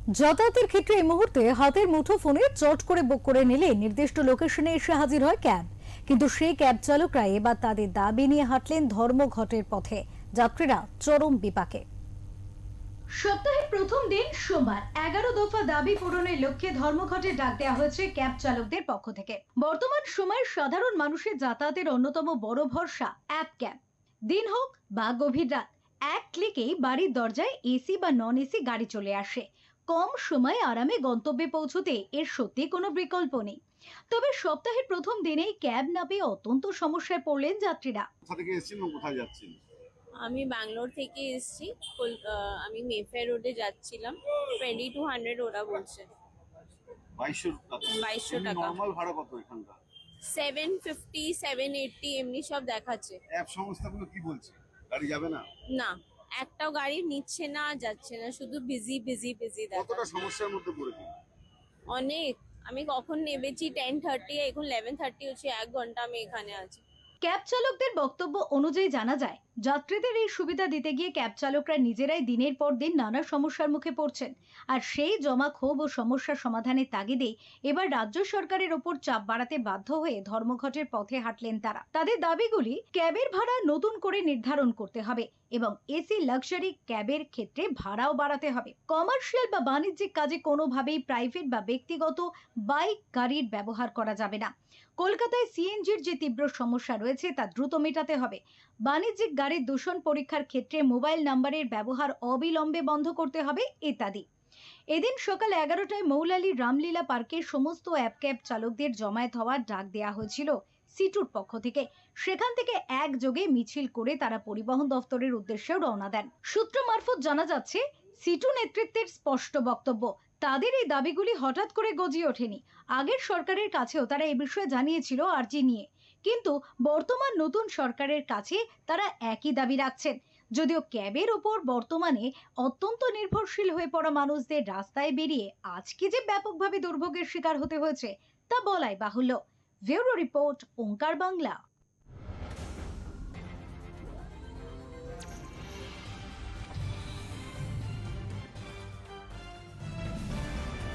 যাতায়াতের ক্ষেত্রে এই মুহূর্তে হাতের মুঠো ফোনে চট করে বুক করে নিলে নির্দিষ্ট লোকেশনে এসে হাজির হয় ক্যাব। কিন্তু সেই ক্যাব চালকরা এবার তাদের দাবি নিয়ে হাঁটলেন ধর্মঘটের পথে। যাত্রীরা চরম বিপাকে। সপ্তাহের প্রথম দিন সোমবার 11 দফা দাবি পূরণের লক্ষ্যে ধর্মঘটের ডাক দেওয়া হয়েছে ক্যাব চালকদের পক্ষ থেকে। বর্তমান সময়ে সাধারণ মানুষের যাতায়াতের অন্যতম বড় ভরসা অ্যাপ ক্যাব। দিন হোক বা গভীর রাত, এক ক্লিকেই বাড়ির দরজায় এসি বা নন এসি গাড়ি চলে আসে। কম সময়ে আরামে গন্তব্যে পৌঁছতে এর সত্যি কোনো বিকল্প নেই। তবে সপ্তাহের প্রথম দিনেই ক্যাব না পেয়ে অত্যন্ত সমস্যায় পড়লেন যাত্রীরা। কোথা থেকে এসেছেন এবং কোথায় যাচ্ছেন? আমি ব্যাঙ্গালোর থেকে এসেছি। আমি মেফেয়ার রোডে যাচ্ছিলাম। 2200 ওরা বলছে। 2200 টাকা। 2200 টাকা। নরমাল ভাড়া কত এখানকার? 750, 780 এমনি সব দেখাচ্ছে। অ্যাপ সংস্থাগুলো কি বলছে? গাড়ি যাবে না? না, একটাও গাড়ি নিচ্ছে না, যাচ্ছে না, শুধু বিজি বিজি বিজি কতটা দেখাচ্ছে। সমস্যার মধ্যে পড়েছে? অনেক। আমি কখন নেমেছি 10:30, এখন 11:30 হচ্ছে, 1 ঘন্টা আমি এখানে আছি। ক্যাব চালকদের বক্তব্য অনুযায়ী জানা যায়, যাত্রীদের এই সুবিধা দিতে গিয়ে ক্যাব চালকরা নিজেরাই দিনের পর দিন নানা সমস্যার মুখে পড়ছেন। আর সেই জমা ক্ষোভ ও সমস্যার সমাধানের তাগিদে এবার রাজ্য সরকারের ওপর চাপ বাড়াতে বাধ্য হয়ে ধর্মঘটের পথে হাঁটলেন তারা। তাদের দাবিগুলি, ক্যাবের ভাড়া নতুন করে নির্ধারণ করতে হবে এবং এসি লাক্সারি ক্যাবের ক্ষেত্রে ভাড়াও বাড়াতে হবে। কমার্শিয়াল বা বাণিজ্যিক কাজে কোনোভাবেই প্রাইভেট বা ব্যক্তিগত বাইক গাড়ির ব্যবহার করা যাবে না। কলকাতায় সিএনজির যে তীব্র সমস্যা রয়েছে তা দ্রুত মেটাতে হবে। বাণিজ্যিক গাড়ির দূষণ পরীক্ষার ক্ষেত্রে মোবাইল নাম্বারের ব্যবহার অবিলম্বে বন্ধ করতে হবে ইত্যাদি। এদিন সকাল 11টায় মৌলালির রামলীলা পার্কে সমস্ত অ্যাপ ক্যাব চালকদের জমায়েত হওয়ার ডাক দেওয়া হয়েছিল সিটুর পক্ষ থেকে। সেখান থেকে একযোগে মিছিল করে তারা পরিবহন দফতরের উদ্দেশ্যে রওনা দেন। সূত্র মারফত জানা যাচ্ছে, সিটু নেতৃত্বের স্পষ্ট বক্তব্য, তাদের এই দাবিগুলি হঠাৎ করে গজিয়ে ওঠেনি। আগের সরকারের কাছেও তারা এই বিষয়ে জানিয়েছিল আর্জি নিয়ে, কিন্তু বর্তমান নতুন সরকারের কাছে তারা একই দাবি রাখছেন। যদিও ক্যাবের ওপর বর্তমানে অত্যন্ত নির্ভরশীল হয়ে পড়া মানুষদের রাস্তায় বেরিয়ে আজকে যে ব্যাপকভাবে দুর্ভোগের শিকার হতে হয়েছে তা বলাই বাহুল্য। ব্যুরো রিপোর্ট, ওঙ্কার বাংলা।